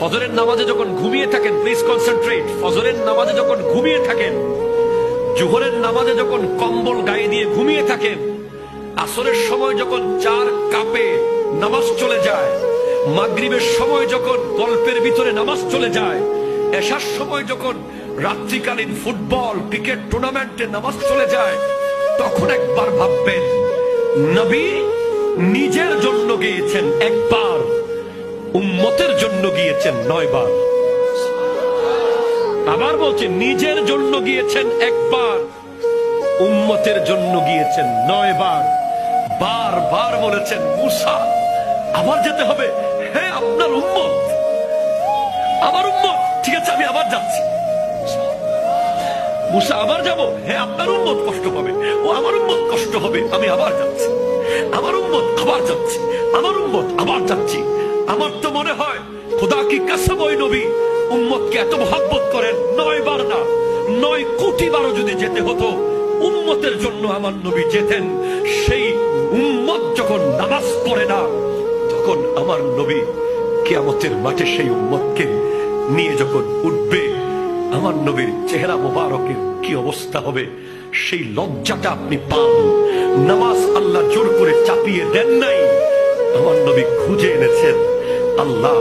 ফজরের নামাজে যখন ঘুমিয়ে থাকেন, প্লিজ কনসেন্ট্রেট, ফজরের নামাজে যখন ঘুমিয়ে থাকেন, জোহরের নামাজে যখন কম্বল গায়ে দিয়ে ঘুমিয়ে থাকেন, আসরের সময় যখন 4 কাপে নামাজ চলে যায়, মাগরিবের সময় যখন গল্পের ভিতরে নামাজ চলে যায়, এশার সময় যখন রাত্রিকালীন ফুটবল ক্রিকেট টুর্নামেন্টে নামাজ চলে যায়, তখন একবার ভাববেন নবী নিজের জন্য গিয়েছেন একবার, উম্মতের জন্য গিয়েছেন 9 বার। আবার বলছে নিজের জন্য গিয়েছেন একবার, উম্মতের জন্য গিয়েছেন 9 বার। বারবার বলেছেন মুসা আবার যেতে হবে, হে আপনার উম্মত, আমার উম্মত, ঠিক আছে আমি আবার যাচ্ছি। মুসা আবার যাব, হে আপনার উম্মত কষ্ট পাবে, ও আমার উম্মত কষ্ট হবে, আমি আবার যাচ্ছি, আমার উম্মত আবার যাচ্ছি, আমার উম্মত আবার যাচ্ছি। আমার তো মনে হয় খোদা কি কসম ওই নবী উম্মতকে এত মহব্বত করেন, 9 বার না 9 কোটি বারও যদি যেতে হতো উম্মতের জন্য আমার নবী যেতেন। সেই উম্মত যখন নামাজ পড়ে না, তখন আমার নবী কিয়ামতের মাঠে সেই উম্মতকে নিয়ে যখন উঠবে, আমার নবীর চেহারা মোবারকের কি অবস্থা হবে, সেই লজ্জাটা আপনি পান। নামাজ আল্লাহ জোর করে চাপিয়ে দেন নাই, আমার নবী খুঁজে এনেছেন। আল্লাহ